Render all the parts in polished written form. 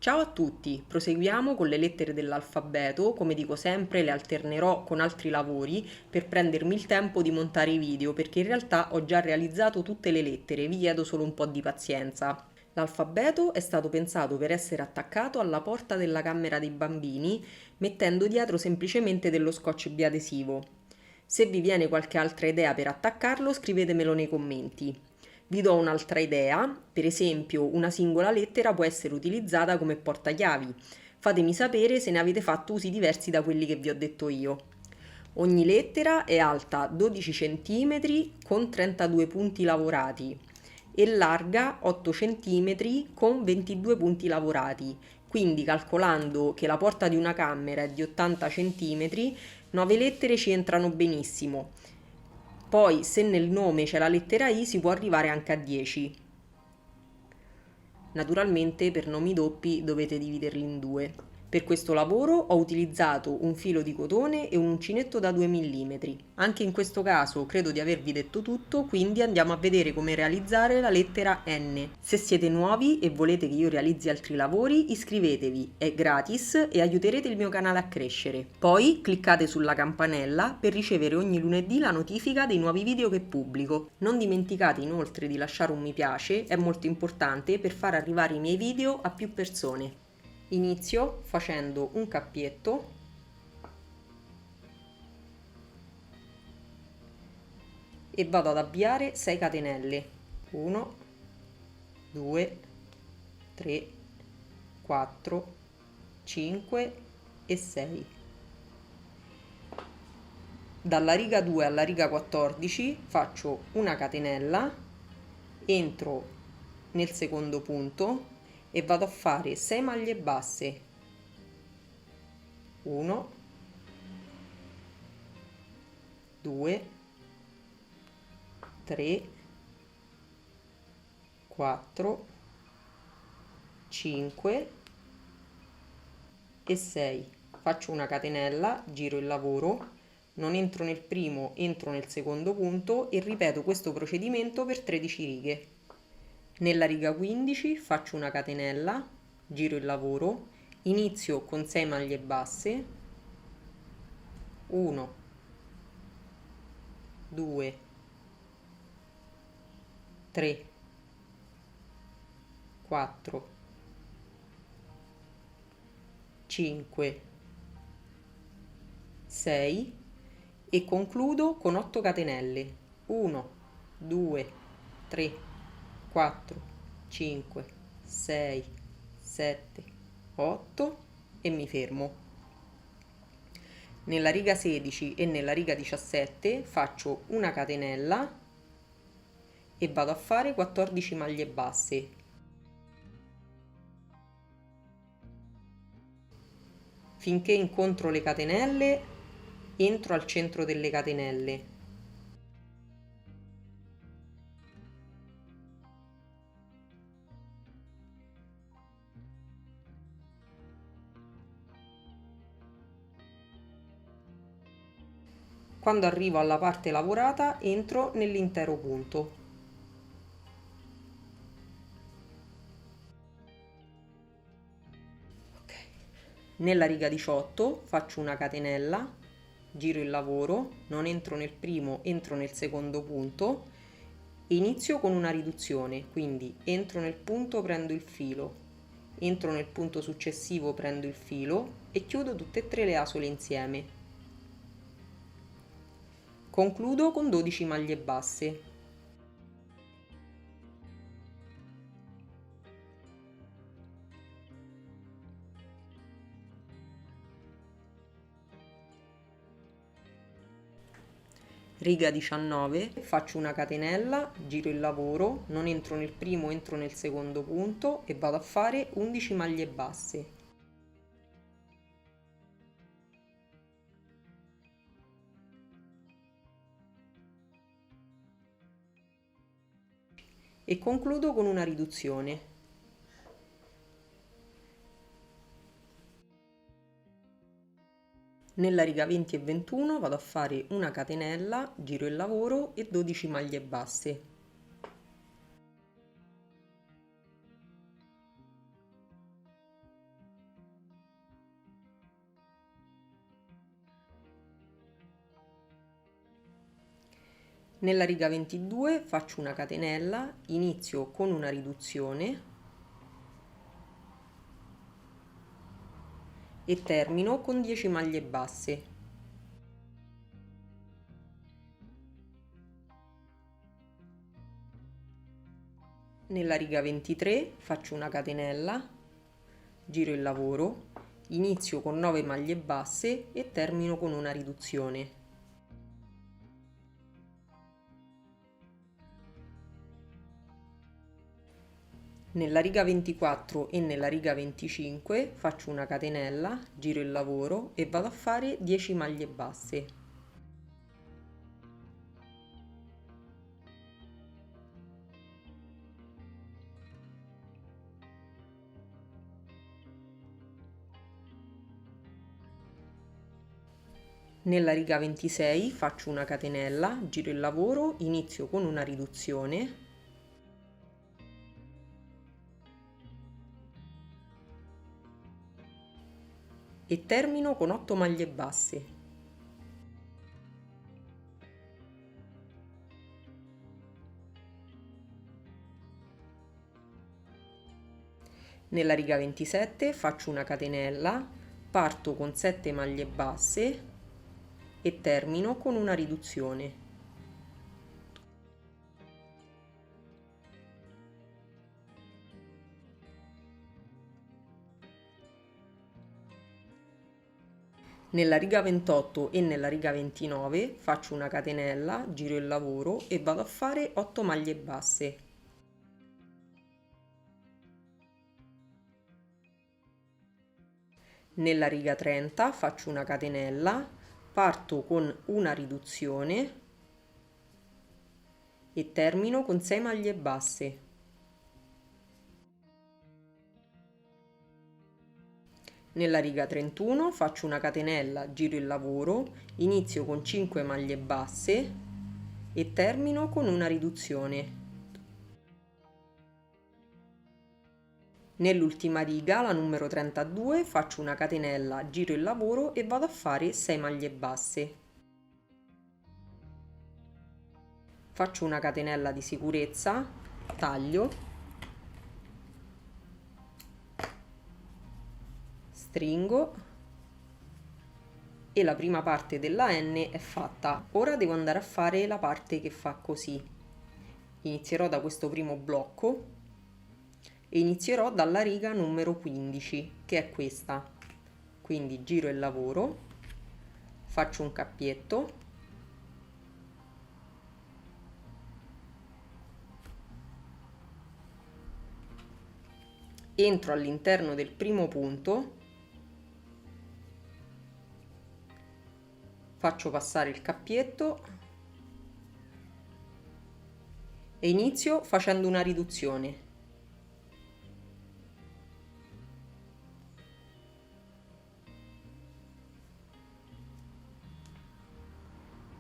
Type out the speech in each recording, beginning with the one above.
Ciao a tutti, proseguiamo con le lettere dell'alfabeto, come dico sempre le alternerò con altri lavori per prendermi il tempo di montare i video perché in realtà ho già realizzato tutte le lettere, vi chiedo solo un po' di pazienza. L'alfabeto è stato pensato per essere attaccato alla porta della camera dei bambini mettendo dietro semplicemente dello scotch biadesivo. Se vi viene qualche altra idea per attaccarlo scrivetemelo nei commenti. Vi do un'altra idea, per esempio una singola lettera può essere utilizzata come portachiavi. Fatemi sapere se ne avete fatto usi diversi da quelli che vi ho detto io. Ogni lettera è alta 12 cm con 32 punti lavorati e larga 8 cm con 22 punti lavorati. Quindi calcolando che la porta di una camera è di 80 cm, 9 lettere ci entrano benissimo. Poi, se nel nome c'è la lettera I, si può arrivare anche a 10. Naturalmente, per nomi doppi dovete dividerli in due. Per questo lavoro ho utilizzato un filo di cotone e un uncinetto da 2 mm. Anche in questo caso credo di avervi detto tutto, quindi andiamo a vedere come realizzare la lettera N. Se siete nuovi e volete che io realizzi altri lavori, iscrivetevi, è gratis e aiuterete il mio canale a crescere. Poi cliccate sulla campanella per ricevere ogni lunedì la notifica dei nuovi video che pubblico. Non dimenticate inoltre di lasciare un mi piace, è molto importante per far arrivare i miei video a più persone. Inizio facendo un cappietto e vado ad avviare 6 catenelle. 1, 2, 3, 4, 5 e 6. Dalla riga 2 alla riga 14 faccio una catenella, entro nel secondo punto e vado a fare 6 maglie basse. 1, 2, 3, 4, 5 e 6. Faccio una catenella, giro il lavoro, non entro nel primo, entro nel secondo punto e ripeto questo procedimento per 13 righe. Nella riga 15 faccio una catenella, giro il lavoro, inizio con 6 maglie basse, 1, 2, 3, 4, 5, 6 e concludo con 8 catenelle. 1, 2, 3, 4, 5, 6, 7, 8 e mi fermo. Nella riga 16 e nella riga 17 faccio una catenella e vado a fare 14 maglie basse. Finché incontro le catenelle, entro al centro delle catenelle. Quando arrivo alla parte lavorata, entro nell'intero punto. Nella riga 18 faccio una catenella, giro il lavoro, non entro nel primo, entro nel secondo punto e inizio con una riduzione, quindi entro nel punto, prendo il filo, entro nel punto successivo, prendo il filo e chiudo tutte e tre le asole insieme. Concludo con 12 maglie basse. Riga 19, faccio una catenella, giro il lavoro, non entro nel primo, entro nel secondo punto e vado a fare 11 maglie basse. E concludo con una riduzione. Nella riga 20 e 21 vado a fare una catenella, giro il lavoro e 12 maglie basse. Nella riga 22 faccio una catenella, inizio con una riduzione e termino con 10 maglie basse. Nella riga 23 faccio una catenella, giro il lavoro, inizio con 9 maglie basse e termino con una riduzione. Nella riga 24 e nella riga 25 faccio una catenella, giro il lavoro e vado a fare 10 maglie basse. Nella riga 26 faccio una catenella, giro il lavoro, inizio con una riduzione e termino con 8 maglie basse. Nella riga 27 faccio una catenella, parto con 7 maglie basse e termino con una riduzione. Nella riga 28 e nella riga 29 faccio una catenella, giro il lavoro e vado a fare 8 maglie basse. Nella riga 30 faccio una catenella, parto con una riduzione e termino con 6 maglie basse. Nella riga 31 faccio una catenella, giro il lavoro, inizio con 5 maglie basse e termino con una riduzione. Nell'ultima riga, la numero 32, faccio una catenella, giro il lavoro e vado a fare 6 maglie basse. Faccio una catenella di sicurezza, taglio, stringo e la prima parte della N è fatta. Ora devo andare a fare la parte che fa così. Inizierò da questo primo blocco e inizierò dalla riga numero 15, che è questa. Quindi giro il lavoro, faccio un cappietto, entro all'interno del primo punto, faccio passare il cappietto e inizio facendo una riduzione.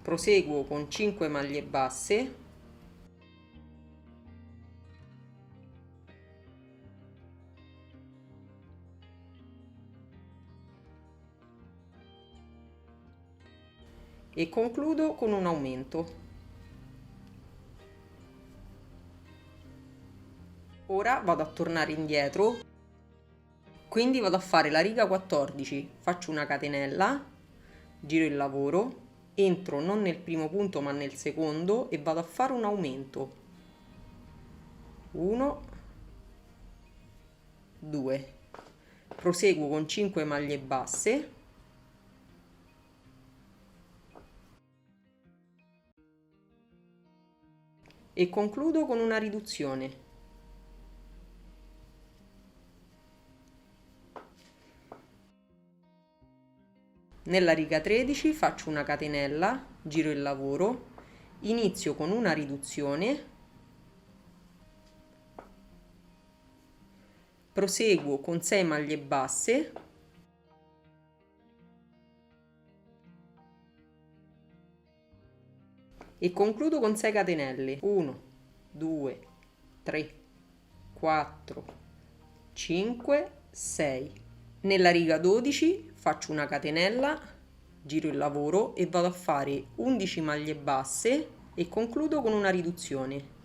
Proseguo con 5 maglie basse e concludo con un aumento. Ora vado a tornare indietro, quindi vado a fare la riga 14, faccio una catenella, giro il lavoro, entro non nel primo punto ma nel secondo e vado a fare un aumento. 1, 2, proseguo con 5 maglie basse e concludo con una riduzione. Nella riga 13 faccio una catenella, giro il lavoro, inizio con una riduzione, proseguo con 6 maglie basse e concludo con 6 catenelle. 1, 2, 3, 4, 5, 6. Nella riga 12 faccio una catenella, giro il lavoro e vado a fare 11 maglie basse e concludo con una riduzione.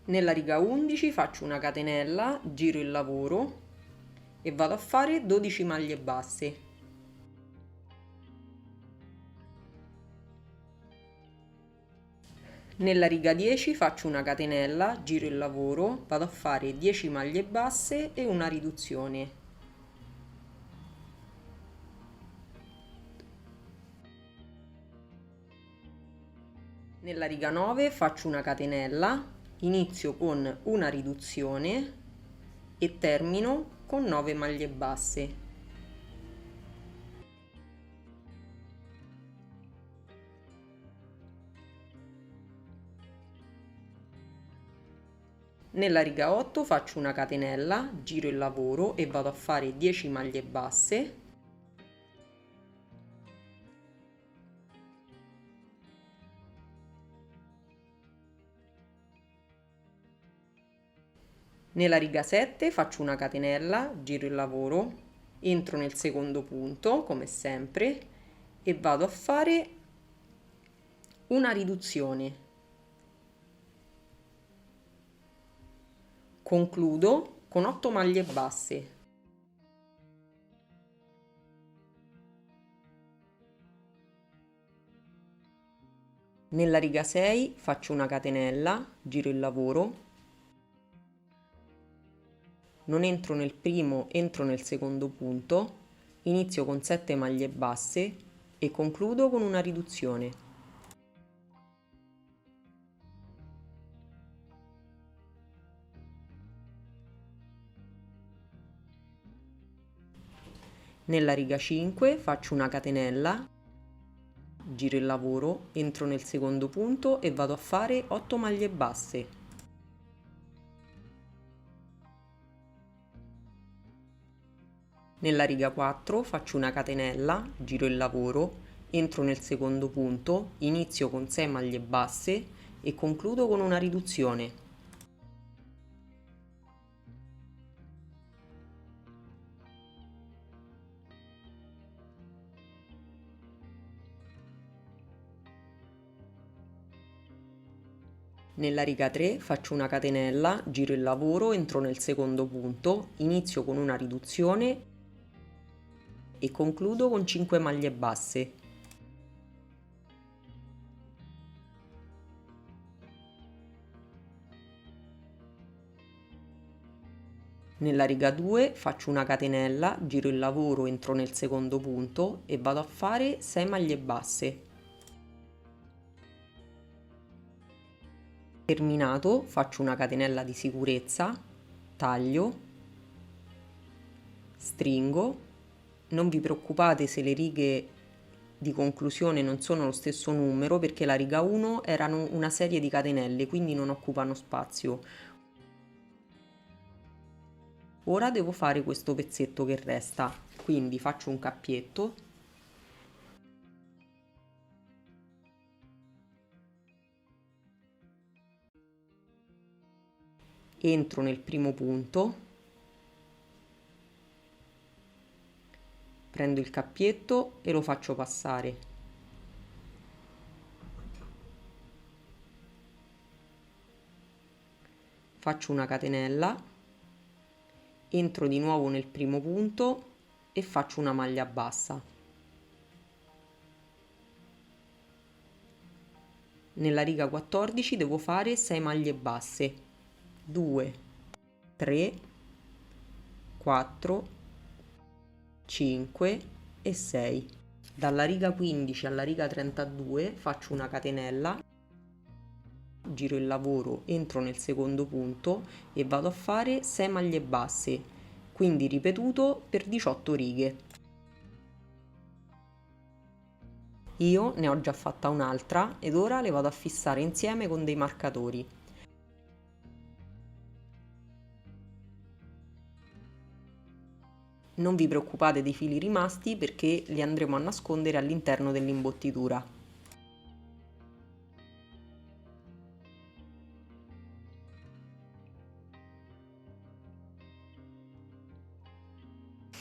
Nella riga 11 faccio una catenella, giro il lavoro e vado a fare 12 maglie basse. Nella riga 10 faccio una catenella, giro il lavoro, vado a fare 10 maglie basse e una riduzione. Nella riga 9 faccio una catenella, inizio con una riduzione e termino con 9 maglie basse. Nella riga 8 faccio una catenella, giro il lavoro e vado a fare 10 maglie basse. Nella riga 7 faccio una catenella, giro il lavoro, entro nel secondo punto come sempre e vado a fare una riduzione. Concludo con 8 maglie basse. Nella riga 6 faccio una catenella, giro il lavoro, non entro nel primo, entro nel secondo punto, inizio con 7 maglie basse e concludo con una riduzione. Nella riga 5 faccio una catenella, giro il lavoro, entro nel secondo punto e vado a fare 8 maglie basse. Nella riga 4 faccio una catenella, giro il lavoro, entro nel secondo punto, inizio con 6 maglie basse e concludo con una riduzione. Nella riga 3 faccio una catenella, giro il lavoro, entro nel secondo punto, inizio con una riduzione e concludo con 5 maglie basse. Nella riga 2 faccio una catenella, giro il lavoro, entro nel secondo punto e vado a fare 6 maglie basse. Terminato, faccio una catenella di sicurezza, taglio, stringo. Non vi preoccupate se le righe di conclusione non sono lo stesso numero, perché la riga 1 erano una serie di catenelle, quindi non occupano spazio. Ora devo fare questo pezzetto che resta, quindi faccio un cappietto, entro nel primo punto, prendo il cappietto e lo faccio passare. Faccio una catenella, entro di nuovo nel primo punto e faccio una maglia bassa. Nella riga 14 devo fare 6 maglie basse, 2, 3, 4, 5 e 6. Dalla riga 15 alla riga 32 faccio una catenella, giro il lavoro, entro nel secondo punto e vado a fare 6 maglie basse, quindi ripetuto per 18 righe. Io ne ho già fatta un'altra ed ora le vado a fissare insieme con dei marcatori. Non vi preoccupate dei fili rimasti perché li andremo a nascondere all'interno dell'imbottitura.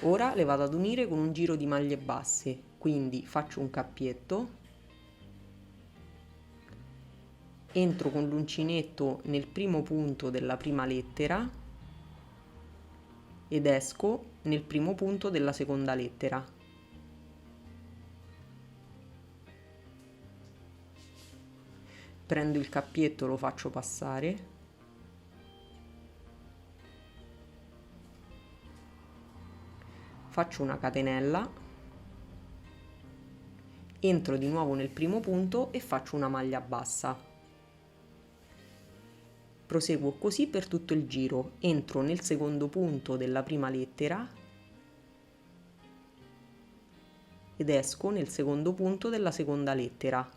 Ora le vado ad unire con un giro di maglie basse, quindi faccio un cappietto, entro con l'uncinetto nel primo punto della prima lettera ed esco nel primo punto della seconda lettera. Prendo il cappietto, lo faccio passare, faccio una catenella, entro di nuovo nel primo punto e faccio una maglia bassa. Proseguo così per tutto il giro, entro nel secondo punto della prima lettera ed esco nel secondo punto della seconda lettera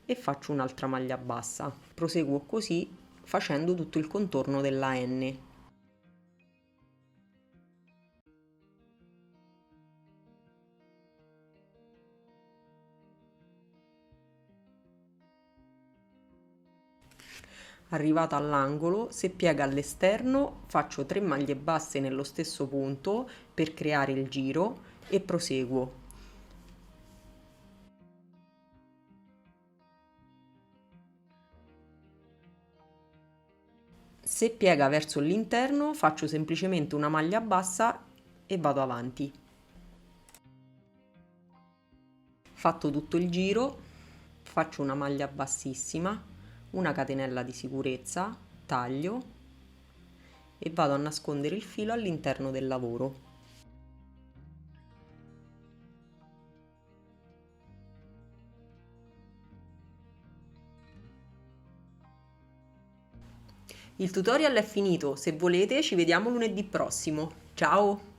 e faccio un'altra maglia bassa. Proseguo così facendo tutto il contorno della N. Arrivata all'angolo, se piega all'esterno, faccio 3 maglie basse nello stesso punto per creare il giro e proseguo. Se piega verso l'interno, faccio semplicemente una maglia bassa e vado avanti. Fatto tutto il giro, faccio una maglia bassissima, una catenella di sicurezza, taglio e vado a nascondere il filo all'interno del lavoro. Il tutorial è finito, se volete ci vediamo lunedì prossimo. Ciao!